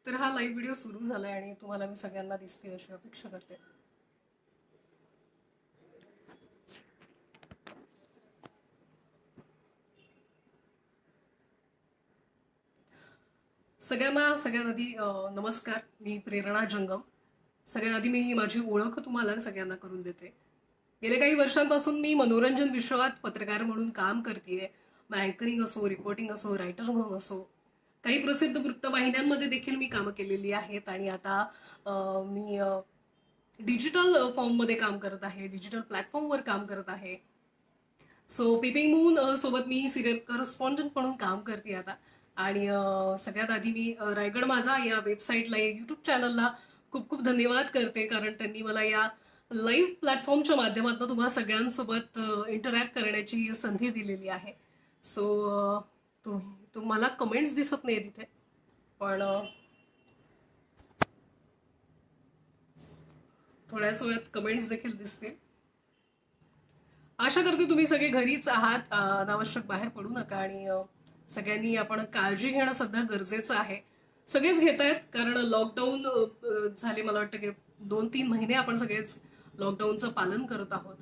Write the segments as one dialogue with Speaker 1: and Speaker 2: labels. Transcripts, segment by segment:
Speaker 1: तर हा live video सुरू झालाय आणि तुम्हाला मी सगळ्यांना दिसते अशी अपेक्षा करते. सगळ्यात आधी नमस्कार. मी प्रेरणा जंगम. सगळ्यात आधी मी माझी ओळख तुम्हाला सगळ्यांना करून देते. गेल्या काही वर्षांपासून मी मनोरंजन विश्वात पत्रकार म्हणून काम करतेय. मग अँकरिंग असो, रिपोर्टिंग असो, रायटर म्हणून असो, काही प्रसिद्ध वृत्तवाहिन्यांमध्ये देखील मी कामं केलेली आहेत. आणि आता मी डिजिटल फॉर्ममध्ये काम करत आहे, डिजिटल प्लॅटफॉर्मवर काम करत आहे. सो पिपिंग मून सोबत मी सिरियल करस्पॉन्डंट म्हणून काम करते आता. आणि सगळ्यात आधी मी रायगड माझा या वेबसाईटला, या युट्यूब चॅनलला खूप खूप धन्यवाद करते, कारण त्यांनी मला या लाईव्ह प्लॅटफॉर्मच्या माध्यमातून तुम्हा सगळ्यांसोबत इंटरॅक्ट करण्याची संधी दिलेली आहे. सो तुम्हाला कमेंट्स दिसत नाही तिथे, पण थोड्याच वेळात कमेंट्स देखील दिसतील. आशा करते तुम्ही सगळे घरीच आहात, अनावश्यक बाहेर पडू नका. आणि सगळ्यांनी आपण काळजी घेणं सध्या गरजेचं आहे. सगळेच घेत आहेत, कारण लॉकडाऊन झाले, मला वाटतं की 2-3 महिने आपण सगळेच लॉकडाऊनचं पालन करत आहोत.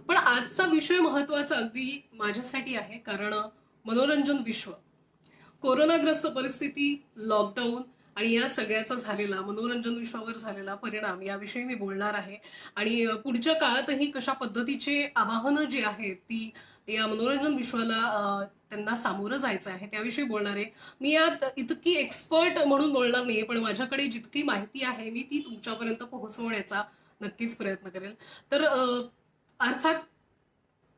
Speaker 1: पण आजचा विषय महत्वाचा अगदी माझ्यासाठी आहे, कारण मनोरंजन विश्व, कोरोनाग्रस्त परिस्थिती, लॉकडाऊन आणि या सगळ्याचा झालेला मनोरंजन विश्वावर झालेला परिणाम याविषयी मी बोलणार आहे. आणि पुढच्या काळातही कशा पद्धतीचे आवाहनं जी आहेत ती या मनोरंजन विश्वाला त्यांना सामोरं जायचं आहे त्याविषयी बोलणार आहे. मी यात इतकी एक्सपर्ट म्हणून बोलणार नाहीये, पण माझ्याकडे जितकी माहिती आहे मी ती तुमच्यापर्यंत पोहोचवण्याचा नक्कीच प्रयत्न करेल. तर अर्थात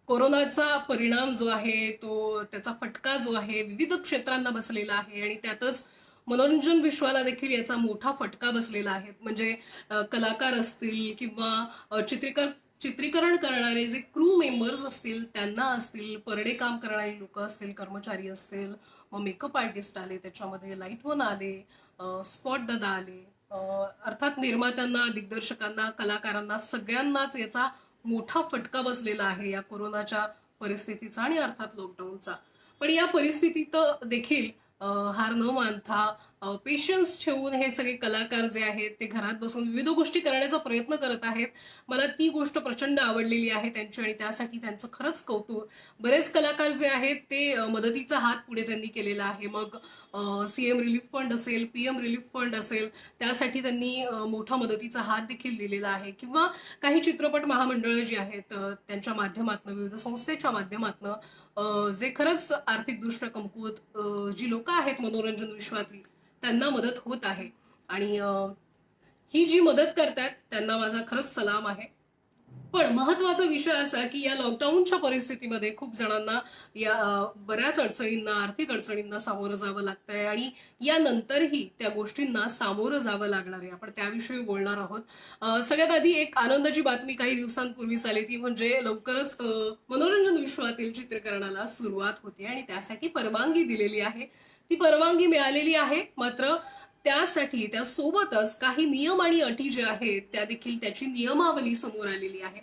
Speaker 1: कोरोनाचा परिणाम जो आहे, तो त्याचा फटका जो आहे विविध क्षेत्रांना बसलेला आहे, आणि त्यातच मनोरंजन विश्वाला देखील याचा मोठा फटका बसलेला आहे. म्हणजे कलाकार असतील किंवा चित्रीकरण करणारे जे क्रू मेंबर्स असतील, त्यांना असतील, परडे काम करणारी लोक असतील, कर्मचारी असतील, मग मेकअप आर्टिस्ट आले, त्याच्यामध्ये लाईटमन आले, स्पॉट दादा आले, अर्थात निर्मात्यांना, दिग्दर्शकांना, कलाकारांना सगळ्यांनाच याचा मोठा फटका बसलेला आहे या कोरोनाच्या परिस्थितीचा आणि अर्थात लॉकडाऊनचा. पण या परिस्थितीत देखील हार न मानता पेशन्स ठेवून हे सगळे कलाकार जे आहेत ते घरात बसून विविध गोष्टी करण्याचा प्रयत्न करत आहेत. मला ती गोष्ट प्रचंड आवडलेली आहे त्यांची, आणि त्यासाठी त्यांचं खरंच कौतुक. बरेच कलाकार जे आहेत ते मदतीचा हात पुढे त्यांनी केलेला आहे. मग सीएम रिलीफ फंड असेल, पीएम रिलीफ फंड असेल, त्यासाठी त्यांनी मोठा मदतीचा हात देखील दिलेला आहे. किंवा काही चित्रपट महामंडळं जी आहेत त्यांच्या माध्यमातून, विविध संस्थेच्या माध्यमातून जे खरंच आर्थिकदृष्ट्या कमकुवत जी लोक आहेत मनोरंजन विश्वातली, त्यांना मदत होत आहे. आणि ही जी मदत करतात त्यांना माझा खरंच सलाम आहे. पण महत्वाचा विषय असा की या लॉकडाऊनच्या परिस्थितीमध्ये खूप जणांना या बऱ्याच अडचणींना, आर्थिक अडचणींना सामोरं जावं लागतंय, आणि यानंतरही त्या गोष्टींना सामोरं जावं लागणार आहे. आपण त्याविषयी बोलणार आहोत. सगळ्यात आधी एक आनंदाची बातमी काही दिवसांपूर्वीच आली, ती म्हणजे लवकरच मनोरंजन विश्वातील चित्रीकरणाला सुरुवात होते आणि त्यासाठी परवानगी दिलेली आहे. ती परवानगी मिळालेली आहे, मात्र त्यासाठी त्यासोबतच काही नियम आणि अटी ज्या आहेत त्या देखील, त्याची नियमावली समोर आलेली आहे.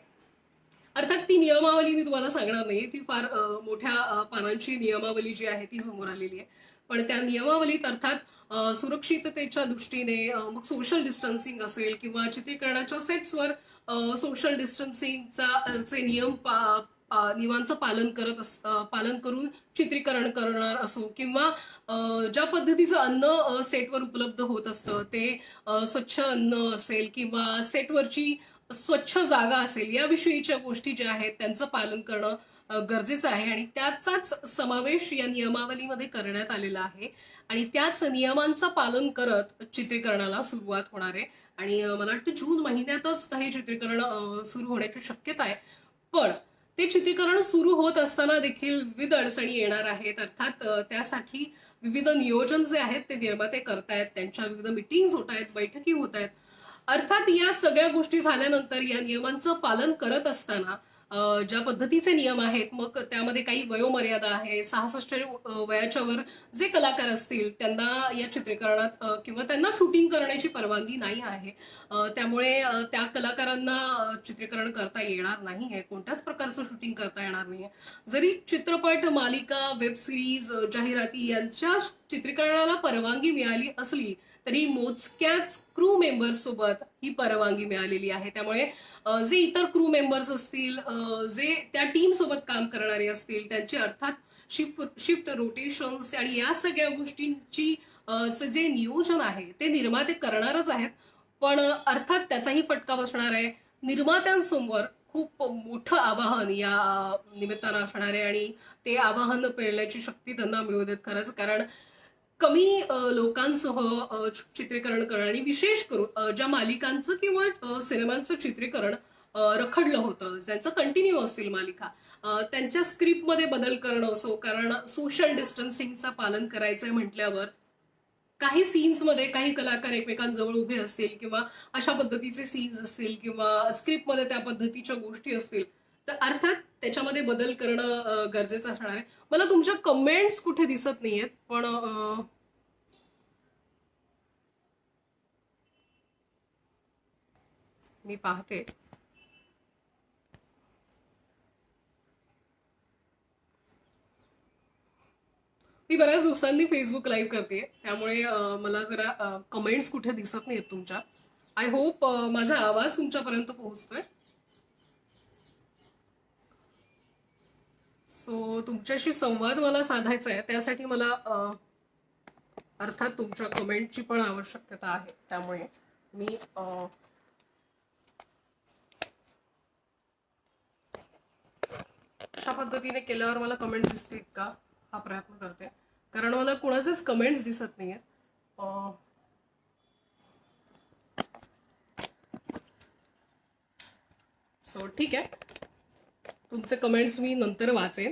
Speaker 1: अर्थात ती नियमावली मी तुम्हाला सांगणार नाही, ती फार मोठ्या पानांची नियमावली जी आहे ती समोर आलेली आहे. पण त्या नियमावलीत अर्थात सुरक्षिततेच्या दृष्टीने मग सोशल डिस्टन्सिंग असेल किंवा चित्रीकरणाच्या सेट्सवर सोशल डिस्टन्सिंगचा चे नियमांचं पालन करून चित्रीकरण करणार असो, किंवा ज्या पद्धतीचं अन्न सेटवर उपलब्ध होत असतं ते स्वच्छ अन्न असेल, किंवा सेटवरची स्वच्छ जागा असेल, याविषयीच्या गोष्टी ज्या आहेत त्यांचं पालन करणं गरजेचं आहे. आणि त्याचाच समावेश या नियमावलीमध्ये करण्यात आलेला आहे. आणि त्याच नियमांचं पालन करत चित्रीकरणाला सुरुवात होणार आहे. आणि मला वाटतं जून महिन्यातच हे चित्रीकरण सुरू होण्याची शक्यता आहे. पण ते चित्रीकरण सुरू होत असताना देखील विविध अडचणी येणार आहेत. अर्थात त्यासाठी विविध नियोजन जे आहेत ते निर्माते करतायत, त्यांच्या विविध मिटिंग्स होत आहेत, बैठकी होत आहेत. अर्थात या सगळ्या गोष्टी झाल्यानंतर या नियमांचं पालन करत असताना ज्या पद्धतीचे नियम आहेत, मग त्यामध्ये काही वयोमर्यादा आहे. 66 वयाच्या वर जे कलाकार असतील त्यांना या चित्रीकरणात किंवा त्यांना शूटिंग करण्याची परवानगी नाही आहे. त्यामुळे त्या कलाकारांना चित्रीकरण करता येणार नाही आहे, कोणत्याच प्रकारचं शूटिंग करता येणार नाहीये. जरी चित्रपट, मालिका, वेब सिरीज, जाहिराती यांच्या चित्रीकरणाला परवानगी मिळाली असली तरी मोजक्याच क्रू मेंबर्स सोबत ही परवानगी मिळालेली आहे. त्यामुळे जे इतर क्रू मेंबर्स असतील, जे त्या टीम सोबत काम करणारे असतील, त्यांची अर्थात शिफ्ट रोटेशन्स आणि या सगळ्या गोष्टींची जे नियोजन आहे ते निर्माते करणारच आहेत. पण अर्थात त्याचाही फटका बसणार आहे. निर्मात्यांसमोर खूप मोठं आवाहन या निमित्तानं असणार आहे आणि ते आवाहन पेलण्याची शक्ती त्यांना मिळू देत खरंच. कारण कमी लोकांसह चित्रीकरण करणं आणि विशेष करून ज्या मालिकांचं किंवा सिनेमांचं चित्रीकरण रखडलं होतं, ज्यांचं कंटिन्यू असतील मालिका, त्यांच्या स्क्रिप्टमध्ये बदल करणं असो, कारण सोशल डिस्टन्सिंगचं पालन करायचंय म्हटल्यावर काही सीन्समध्ये काही कलाकार एकमेकांजवळ उभे असतील किंवा अशा पद्धतीचे सीन्स असतील किंवा स्क्रिप्टमध्ये त्या पद्धतीच्या गोष्टी असतील, तर अर्थात त्याच्यामध्ये बदल करणं गरजेचं असणार आहे. मला तुमच्या कमेंट्स कुठे दिसत नाहीयेत, पण मी पाहते. मी बऱ्याच दिवसांनी फेसबुक लाईव्ह करते, त्यामुळे मला जरा कमेंट्स कुठे दिसत नाहीत तुमच्या. आय होप माझा आवाज तुमच्यापर्यंत पोहोचतोय. सो तुमच्याशी संवाद मला साधायचा आहे, त्यासाठी मला अर्थात तुमच्या कमेंटची पण आवश्यकता आहे. त्यामुळे मी अशा पद्धतीने केल्यावर मला कमेंट्स दिसतील का हा प्रयत्न करते, कारण मला कोणाचेच कमेंट्स दिसत नाहीये. सो ठीक आहे, तुमचे कमेंट्स मी नंतर वाचेन,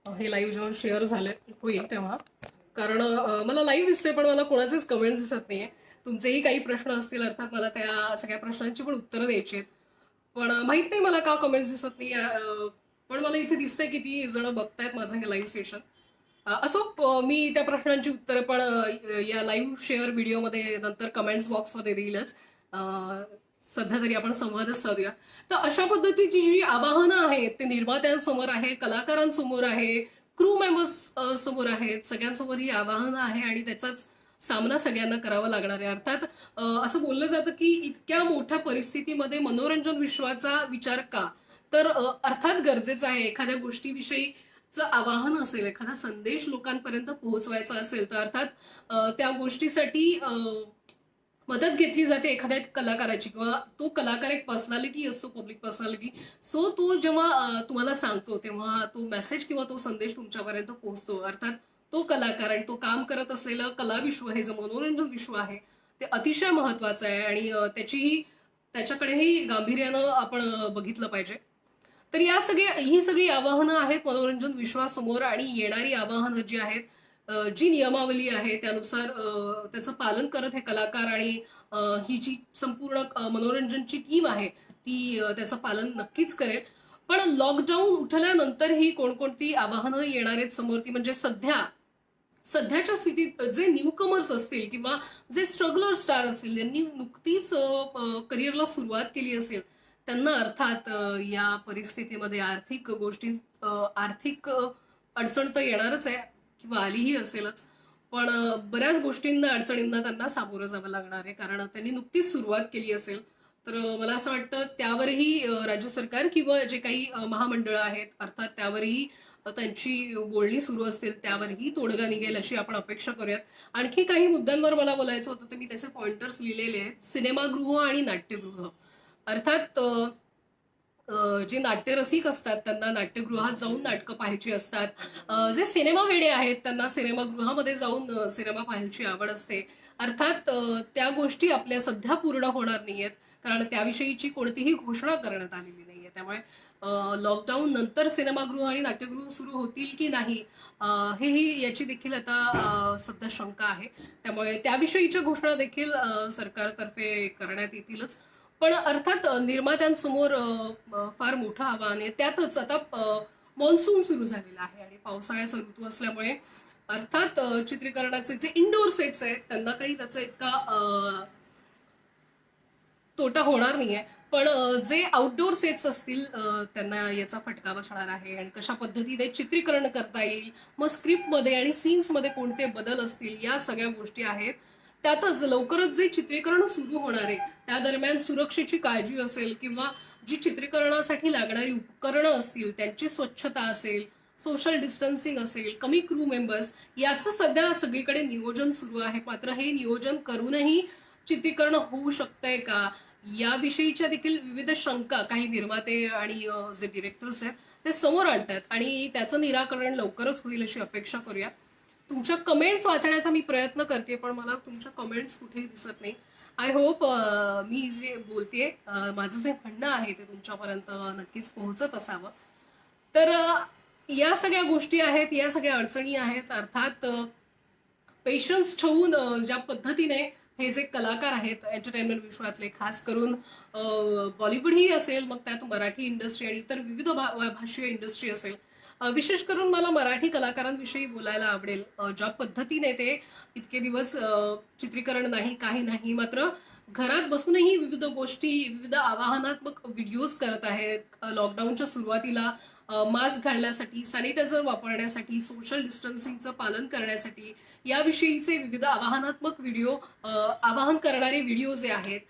Speaker 1: हे लाईव्ह जेव्हा शेअर झाले होईल तेव्हा. कारण मला लाईव्ह दिसते पण मला कोणाचेच कमेंट्स दिसत नाहीये. तुमचेही काही प्रश्न असतील, अर्थात मला त्या सगळ्या प्रश्नांची पण उत्तरं द्यायची आहेत. पण माहित नाही मला का कमेंट्स दिसत नाही. पण मला इथे दिसतंय किती जण बघतायत माझं हे लाईव्ह सेशन. असो, मी त्या प्रश्नांची उत्तरं पण या लाईव्ह शेअर व्हिडिओमध्ये नंतर कमेंट्स बॉक्समध्ये देईलच. सध्या तरी आपण संवादच साधूया. तर अशा पद्धतीची जी आवाहनं आहेत ते निर्मात्यांसमोर आहे, कलाकारांसमोर आहे, क्रू मेंबर्स समोर आहेत, सगळ्यांसमोर ही आवाहनं आहे आणि त्याचाच सामना सगळ्यांना करावा लागणार आहे. अर्थात असं बोललं जातं की इतक्या मोठ्या परिस्थितीमध्ये मनोरंजन विश्वाचा विचार का, तर अर्थात गरजेचं आहे. एखाद्या गोष्टीविषयीचं आवाहन असेल, एखादा संदेश लोकांपर्यंत पोहोचवायचा असेल, तर अर्थात त्या गोष्टीसाठी मदत घेतली जाते एखाद्या कलाकाराची, किंवा तो कलाकार एक पर्सनॅलिटी असतो, पब्लिक पर्सनॅलिटी. सो तो जेव्हा तुम्हाला सांगतो तेव्हा तो मेसेज किंवा तो संदेश तुमच्यापर्यंत पोहोचतो. अर्थात तो कलाकार आणि तो काम करत असलेलं कलाविश्व, हे जे मनोरंजन विश्व आहे ते अतिशय महत्वाचं आहे आणि त्याच्याकडेही गांभीर्यानं आपण बघितलं पाहिजे. तर ही सगळी आवाहनं आहेत मनोरंजन विश्वासमोर, आणि येणारी आवाहनं जी आहेत, जी नियमावली आहे त्यानुसार त्याचं पालन करत हे कलाकार आणि ही जी संपूर्ण मनोरंजनची टीम आहे ती त्याचं पालन नक्कीच करेल. पण लॉकडाऊन उठल्यानंतर ही कोणकोणती आवाहनं येणार आहेत समोर, ती म्हणजे सध्याच्या स्थितीत जे न्यूकमर्स असतील किंवा जे स्ट्रगलर स्टार असतील, ज्यांनी नुकतीच करिअरला सुरुवात केली असेल, त्यांना अर्थात या परिस्थितीमध्ये आर्थिक अडचण तर येणारच आहे किंवा आलीही असेलच. पण बऱ्याच गोष्टींना, अडचणींना त्यांना सामोरं जावं लागणार आहे, कारण त्यांनी नुकतीच सुरुवात केली असेल. तर मला असं वाटतं त्यावरही राज्य सरकार किंवा जे काही महामंडळं आहेत अर्थात त्यावरही त्यांची बोलणी सुरू असतील, त्यावरही तोडगा निघेल अशी आपण अपेक्षा करूयात. आणखी काही मुद्द्यांवर मला बोलायचं होतं, तर मी त्याचे पॉइंटर्स लिहिलेले आहेत. सिनेमागृह आणि नाट्यगृह. अर्थात जे नाट्यरसिक असतात त्यांना नाट्यगृहात जाऊन नाटकं पाहायची असतात. जे सिनेमा वेडे आहेत त्यांना सिनेमागृहामध्ये जाऊन सिनेमा पाहायची आवड असते. अर्थात त्या गोष्टी आपल्या सध्या पूर्ण होणार नाहीयेत, कारण त्याविषयीची कोणतीही घोषणा करण्यात आलेली नाहीये. त्यामुळे लॉकडाऊन नंतर सिनेमागृह आणि नाट्यगृह सुरू होतील की नाही, हेही याची देखील आता सध्या शंका आहे. त्यामुळे त्याविषयीच्या घोषणा देखील सरकारतर्फे करण्यात येतीलच. पण अर्थात निर्मात्यांसमोर फार मोठं आव्हान आहे. त्यातच आता मॉन्सून सुरू झालेला आहे आणि पावसाळ्याचा ऋतू असल्यामुळे अर्थात चित्रीकरणाचे जे इंडोर सेट्स आहेत त्यांना काही त्याचा इतका तोटा होणार नाहीये. पण जे आउटडोअर सेट्स असतील त्यांना याचा फटका बसणार आहे. आणि कशा पद्धतीने चित्रीकरण करता येईल, मग स्क्रिप्टमध्ये आणि सीन्समध्ये कोणते बदल असतील, या सगळ्या गोष्टी आहेत त्यातच लवकरच जे चित्रीकरण सुरू होणार आहे त्या दरम्यान सुरक्षेची काळजी असेल किंवा जी चित्रीकरणासाठी लागणारी उपकरणं असतील त्यांची स्वच्छता असेल, सोशल डिस्टन्सिंग असेल, कमी क्रू मेंबर्स, याचं सध्या सगळीकडे नियोजन सुरू आहे. मात्र हे नियोजन करूनही चित्रीकरण होऊ शकतंय का, याविषयीच्या देखील विविध शंका काही निर्माते आणि जे डिरेक्टर्स आहेत ते समोर आणतात आणि त्याचं निराकरण लवकरच होईल अशी अपेक्षा करूया. तुमच्या कमेंट्स वाचण्याचा मी प्रयत्न करते पण मला तुमच्या कमेंट्स कुठेही दिसत नाही. आय होप मी जे बोलतेय माझं जे म्हणणं आहे ते तुमच्यापर्यंत नक्कीच पोहोचत असावं. तर या सगळ्या गोष्टी आहेत, या सगळ्या अडचणी आहेत. अर्थात पेशन्स ठेवून ज्या पद्धतीने हे जे कलाकार आहेत एंटरटेनमेंट विश्वातले, खास करून बॉलिवूडही असेल, मग त्यात मराठी इंडस्ट्री आणि इतर विविध भाषीय इंडस्ट्री असेल, विशेष करून मला मराठी कलाकारांविषयी बोलायला आवडेल. ज्या पद्धतीने ते इतके दिवस चित्रीकरण नाही, काही नाही, मात्र घरात बसूनही विविध गोष्टी, विविध आवाहनात्मक व्हिडिओज करत आहेत. लॉकडाऊनच्या सुरुवातीला मास्क घालण्यासाठी, सॅनिटायझर वापरण्यासाठी, सोशल डिस्टन्सिंगचं पालन करण्यासाठी याविषयीचे विविध आवाहनात्मक व्हिडिओ, आवाहन करणारे व्हिडिओ जे आहेत,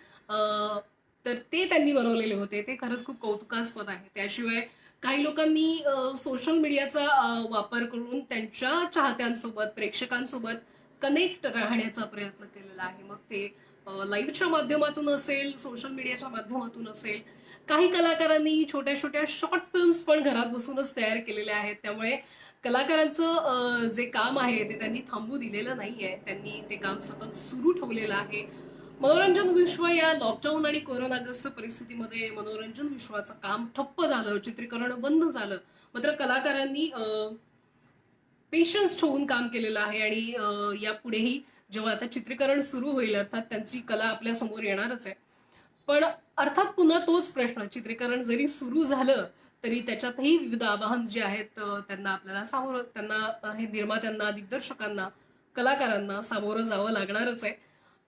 Speaker 1: तर ते त्यांनी बनवलेले होते. ते खरंच खूप कौतुकास्पद आहे. त्याशिवाय काही लोकांनी सोशल मीडियाचा वापर करून त्यांच्या चाहत्यांसोबत, प्रेक्षकांसोबत कनेक्ट राहण्याचा प्रयत्न केलेला आहे. मग ते लाईव्हच्या माध्यमातून असेल, सोशल मीडियाच्या माध्यमातून असेल. काही कलाकारांनी छोट्या छोट्या शॉर्ट फिल्म्स पण घरात बसूनच तयार केलेल्या आहेत. त्यामुळे कलाकारांचं जे काम आहे ते त्यांनी थांबू दिलेलं नाहीये. त्यांनी ते काम सतत सुरू ठेवलेलं आहे. मनोरंजन विश्व या लॉकडाऊन आणि कोरोनाग्रस्त परिस्थितीमध्ये मनोरंजन विश्वाचं काम ठप्प झालं, चित्रीकरण बंद झालं. मात्र कलाकारांनी पेशन्स ठेवून काम केलेलं आहे आणि यापुढेही जेव्हा आता चित्रीकरण सुरू होईल, अर्थात त्यांची कला आपल्या समोर येणारच आहे. पण अर्थात पुन्हा तोच प्रश्न, चित्रीकरण जरी सुरू झालं तरी त्याच्यातही विविध आवाहन जे आहेत त्यांना हे निर्मात्यांना, दिग्दर्शकांना, कलाकारांना सामोरं जावं लागणारच आहे.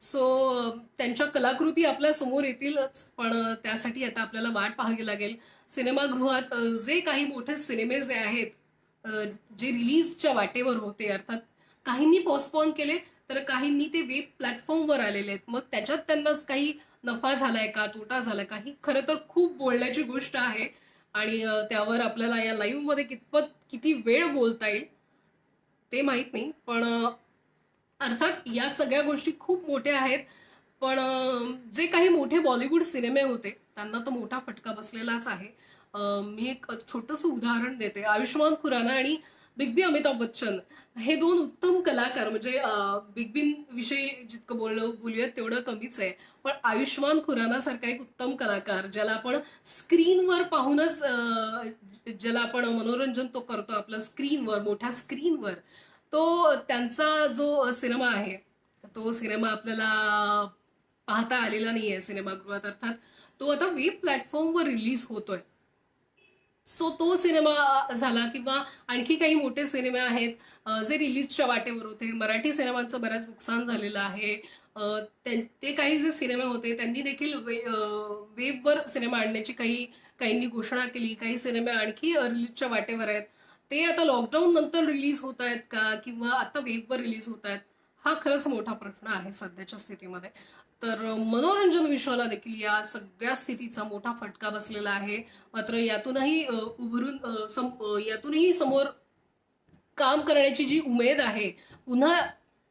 Speaker 1: सो त्यांच्या कलाकृती आपल्या समोर येतीलच, पण त्यासाठी आता आपल्याला वाट पाहावी लागेल. सिनेमागृहात जे काही मोठे सिनेमे जे आहेत, जे रिलीजच्या वाटेवर होते, अर्थात काहींनी पोस्टपोन केले तर काहींनी ते वेब प्लॅटफॉर्मवर आलेले आहेत. मग त्याच्यात त्यांना काही नफा झालाय का, तोटा झालाय का, ही खरं तर खूप बोलण्याची गोष्ट आहे आणि त्यावर आपल्याला या लाईव्ह मध्ये किती वेळ बोलता येईल ते माहित नाही. पण अर्थात या सगळ्या गोष्टी खूप मोठ्या आहेत. पण जे काही मोठे बॉलिवूड सिनेमे होते त्यांना तर मोठा फटका बसलेलाच आहे. मी एक छोटंसं उदाहरण देते. आयुष्मान खुराना आणि बिग बी अमिताभ बच्चन हे दोन उत्तम कलाकार. म्हणजे बिग बी विषयी जितकं बोलूयात तेवढं कमीच आहे. पण आयुष्मान खुराना सारखा एक उत्तम कलाकार, ज्याला आपण स्क्रीनवर पाहूनच ज्याला आपण मनोरंजन तो करतो आपलं स्क्रीनवर, मोठ्या स्क्रीनवर, तो त्यांचा जो सिनेमा आहे तो सिनेमा आपल्याला पाहता आलेला नाहीये सिनेमागृहात. अर्थात तो आता वेब प्लॅटफॉर्मवर रिलीज होतोय. सो तो सिनेमा झाला किंवा आणखी काही मोठे सिनेमे आहेत जे रिलीजच्या वाटेवर होते. मराठी सिनेमांचं बऱ्याच नुकसान झालेलं आहे. ते काही जे सिनेमे होते त्यांनी देखील वेबवर सिनेमा आणण्याची काहींनी घोषणा केली. काही सिनेमे आणखी रिलीजच्या वाटेवर आहेत. ते आता लॉकडाऊन नंतर रिलीज होत आहेत का किंवा आता वेबवर रिलीज होत आहेत, हा खरंच मोठा प्रश्न आहे सध्याच्या स्थितीमध्ये. तर मनोरंजन विश्वाला देखील या सगळ्या स्थितीचा मोठा फटका बसलेला आहे. मात्र यातूनही यातूनही समोर काम करण्याची जी उमेद आहे, पुन्हा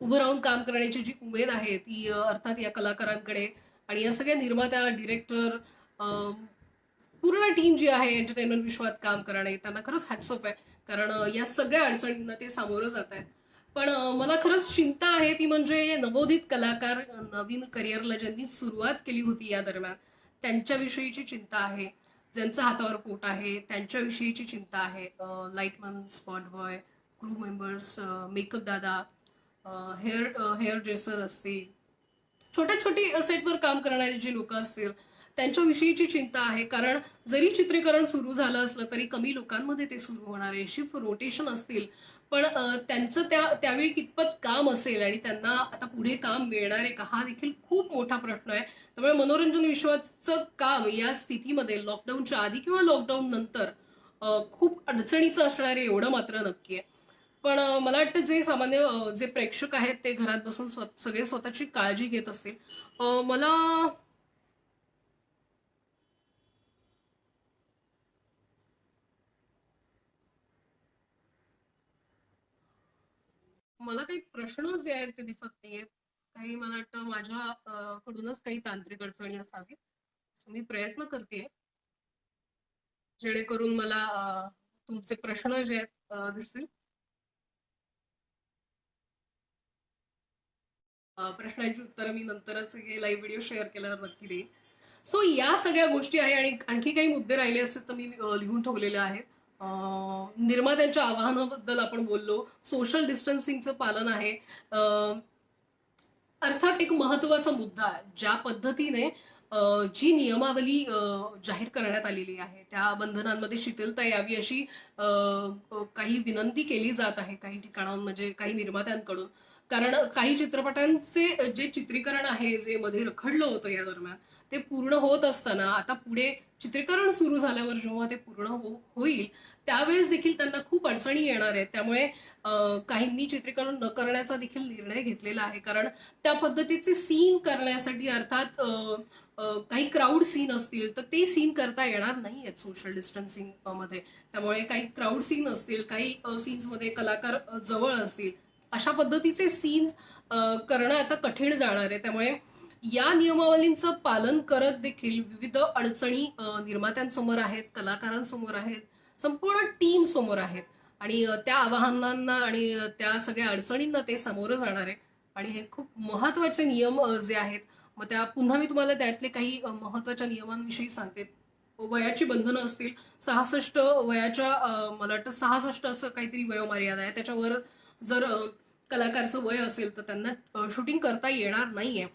Speaker 1: उभं राहून काम करण्याची जी उमेद आहे, ती अर्थात या कलाकारांकडे आणि या सगळ्या निर्मात्या, डिरेक्टर, पूर्ण टीम जी आहे एंटरटेनमेंट विश्वात काम करणे, त्यांना खरंच हॅट्स ऑफ आहे. कारण या सगळ्या अडचणींना ते सामोरं जात आहेत. पण मला खरंच चिंता आहे ती म्हणजे नवोदित कलाकार, नवीन करिअरला ज्यांनी सुरुवात केली होती या दरम्यान, त्यांच्याविषयीची चिंता आहे. ज्यांचं हातावर पोट आहे त्यांच्याविषयीची चिंता आहे. Lightman, spot boy, crew members, makeup दादा, हेअर ड्रेसर असतील, छोट्या छोटी सेटवर काम करणारी जी लोक असतील त्यांच्याविषयीची चिंता आहे. कारण जरी चित्रीकरण सुरू झालं असलं तरी कमी लोकांमध्ये ते सुरू होणार आहे. शिफ्ट रोटेशन असतील, पण त्यांचं त्यावेळी कितपत काम असेल आणि त्यांना आता पुढे काम मिळणार आहे का, हा देखील खूप मोठा प्रश्न आहे. त्यामुळे मनोरंजन विश्वाचं काम या स्थितीमध्ये लॉकडाऊनच्या आधी किंवा लॉकडाऊन नंतर खूप अडचणीचं असणार आहे, एवढं मात्र नक्की आहे. पण मला वाटतं जे सामान्य जे प्रेक्षक आहेत ते घरात बसून सगळे स्वतःची काळजी घेत असतील. मला मला काही प्रश्न जे आहेत ते दिसत नाहीये. काही मला वाटतं माझ्या कडूनच काही तांत्रिक अडचणी असावी. मी प्रयत्न करते जेणेकरून मला तुमचे प्रश्न जे आहेत दिसतील. प्रश्नांची उत्तरं मी नंतरच हे लाईव्ह व्हिडिओ शेअर केल्यावर नक्की देईन. सो या सगळ्या गोष्टी आहे आणि आणखी काही मुद्दे राहिले असतील तर मी लिहून ठेवलेले आहेत. निर्मात्यांच्या आवाहनाबद्दल आपण बोललो, सोशल डिस्टन्सिंगचं पालन आहे. अर्थात एक महत्वाचा मुद्दा आहे, ज्या पद्धतीने जी नियमावली जाहीर करण्यात आलेली आहे त्या बंधनांमध्ये शिथिलता यावी अशी काही विनंती केली जात आहे काही ठिकाणाहून, म्हणजे काही निर्मात्यांकडून. कारण काही चित्रपटांचे जे चित्रीकरण आहे जे मध्ये रखडलं होतं या दरम्यान, ते पूर्ण होत असताना आता पुढे चित्रीकरण सुरू झाल्यावर जेव्हा ते पूर्ण होईल त्यावेळेस देखील त्यांना खूप अडचणी येणार आहेत. त्यामुळे काहींनी चित्रीकरण न करण्याचा देखील निर्णय घेतलेला आहे. कारण त्या पद्धतीचे सीन करण्यासाठी अर्थात काही क्राऊड सीन असतील तर ते सीन करता येणार नाही आहेत सोशल डिस्टन्सिंग मध्ये. त्यामुळे काही क्राऊड सीन असतील, काही सीन्स मध्ये कलाकार जवळ असतील, अशा पद्धतीचे सीन्स करणं आता कठीण जाणार आहे. त्यामुळे या नियमावलींचं पालन करत देखील विविध अडचणी निर्मात्यांसमोर आहेत, कलाकारांसमोर आहेत, संपूर्ण टीम समोर आहेत. आणि त्या आव्हानांना आणि त्या सगळ्या अडचणींना ते सामोरं जाणार आहे. आणि हे खूप महत्वाचे नियम जे आहेत, मग त्या पुन्हा मी तुम्हाला त्यातले काही महत्वाच्या नियमांविषयी सांगते. वयाची बंधनं असतील. 66 वयाच्या मला वाटतं 66 असं काहीतरी वयोमर्यादा आहे. त्याच्यावर जर कलाकारचं वय असेल तर त्यांना शूटिंग करता येणार नाहीये.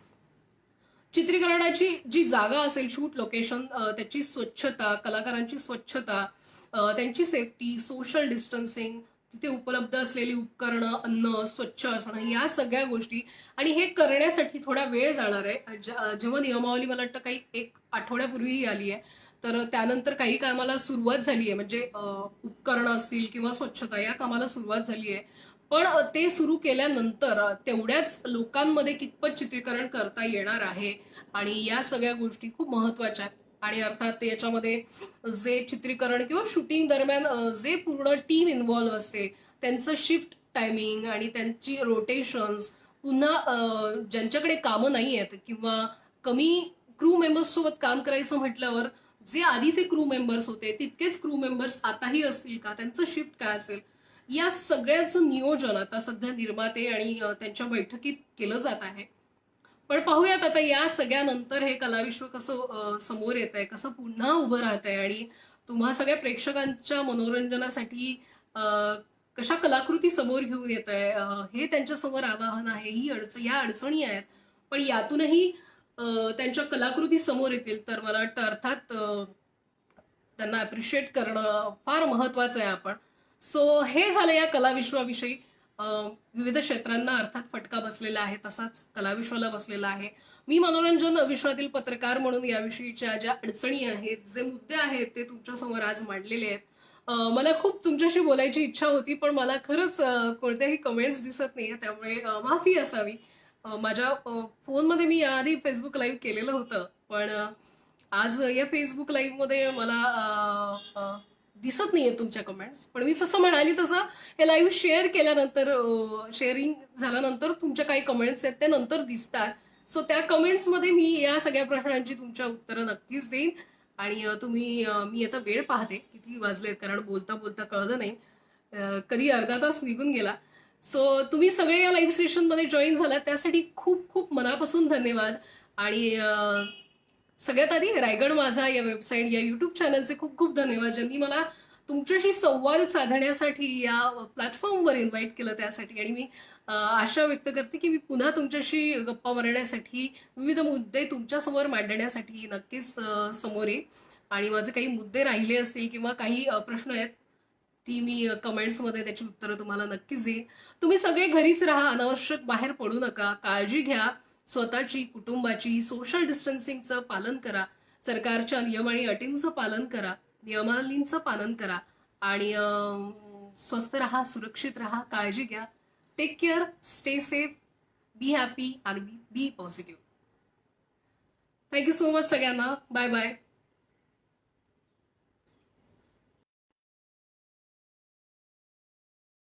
Speaker 1: चित्रीकरणाची जी जागा असेल, शूट लोकेशन, त्याची स्वच्छता, कलाकारांची स्वच्छता, त्यांची सेफ्टी, सोशल डिस्टन्सिंग, तिथे उपलब्ध असलेली उपकरणं, अन्न स्वच्छ असणं, या सगळ्या गोष्टी. आणि हे करण्यासाठी थोडा वेळ जाणार आहे. जेव्हा नियमावली मला वाटतं काही 1 आठवड्यापूर्वीही आली आहे, तर त्यानंतर काही कामाला सुरुवात झाली आहे. म्हणजे उपकरणं असतील किंवा स्वच्छता या कामाला सुरुवात झाली आहे. पण ते सुरू केल्यानंतर तेवढ्याच लोकांमध्ये कितपत चित्रीकरण करता येणार आहे, आणि या सगळ्या गोष्टी खूप महत्वाच्या आहेत. आणि अर्थात याच्यामध्ये जे चित्रीकरण किंवा शूटिंग दरम्यान जे पूर्ण टीम इन्व्हॉल्व्ह असते, त्यांचं शिफ्ट टायमिंग आणि त्यांची रोटेशन्स, पुन्हा ज्यांच्याकडे कामं नाही आहेत किंवा कमी क्रू मेंबर्स सोबत काम करायचं म्हटल्यावर जे आधीचे क्रू मेंबर्स होते तितकेच क्रू मेंबर्स आताही असतील का, त्यांचं शिफ्ट काय असेल, या सगळ्याचं नियोजन आता सध्या निर्माते आणि त्यांच्या बैठकीत केलं जात आहे. पण पाहूयात आता या सगळ्यानंतर हे कलाविश्व कसं समोर येत आहे, कसं पुन्हा उभं राहत आहे, आणि तुम्हा सगळ्या प्रेक्षकांच्या मनोरंजनासाठी कशा कलाकृती समोर घेऊन येत आहे, हे त्यांच्या समोर आव्हान आहे. या अडचणी आहेत. पण यातूनही त्यांच्या कलाकृती समोर येतील तर मला वाटतं अर्थात त्यांना अप्रिशिएट करणं फार महत्वाचं आहे आपण. सो हे झालं या कलाविश्वाविषयी. विविध क्षेत्रांना अर्थात फटका बसलेला आहे, तसाच कलाविश्वाला बसलेला आहे. मी मनोरंजन विश्वातील पत्रकार म्हणून याविषयीच्या ज्या अडचणी आहेत, जे मुद्दे आहेत, ते तुमच्या समोर आज मांडलेले आहेत. मला खूप तुमच्याशी बोलायची इच्छा होती, पण मला खरंच कोणत्याही कमेंट्स दिसत नाहीये, त्यामुळे माफी असावी. माझ्या फोनमध्ये मी याआधी फेसबुक लाईव्ह केलेलं होतं, पण आज या फेसबुक लाईव्ह मध्ये मला दिसत नाहीये तुमच्या कमेंट्स. पण मी जसं म्हणाली तसं हे लाईव्ह शेअर केल्यानंतर, शेअरिंग झाल्यानंतर तुमच्या काही कमेंट्स आहेत ते नंतर दिसतात. सो त्या कमेंट्समध्ये मी या सगळ्या प्रश्नांची तुमच्या उत्तरं नक्कीच देईन. आणि मी आता वेळ पाहते किती वाजलेत, कारण बोलता बोलता कळलं नाही कधी अर्धा तास निघून गेला. सो तुम्ही सगळे या लाईव्ह सेशनमध्ये जॉईन झालात त्यासाठी खूप खूप मनापासून धन्यवाद. आणि सगळ्यात आधी रायगड माझा या वेबसाईट, या युट्यूब चॅनलचे खूप खूप धन्यवाद, ज्यांनी मला तुमच्याशी संवाद साधण्यासाठी या प्लॅटफॉर्मवर इन्व्हाइट केलं त्यासाठी. आणि मी आशा व्यक्त करते की मी पुन्हा तुमच्याशी गप्पा मारण्यासाठी, विविध मुद्दे तुमच्यासमोर मांडण्यासाठी नक्कीच समोर येईल. आणि माझे काही मुद्दे राहिले असतील किंवा काही प्रश्न आहेत, ती मी कमेंट्समध्ये त्याची उत्तरं तुम्हाला नक्कीच देईन. तुम्ही सगळे घरीच राहा, अनावश्यक बाहेर पडू नका, काळजी घ्या स्वतःची, कुटुंबाची, सोशल डिस्टन्सिंगचं पालन करा, सरकारच्या नियम आणि अटींचं पालन करा, नियमावलींचं पालन करा. आणि स्वस्थ राहा, सुरक्षित राहा, काळजी घ्या. Take care, stay safe, be happy आणि be positive. Thank you so much सगळ्यांना. Bye bye.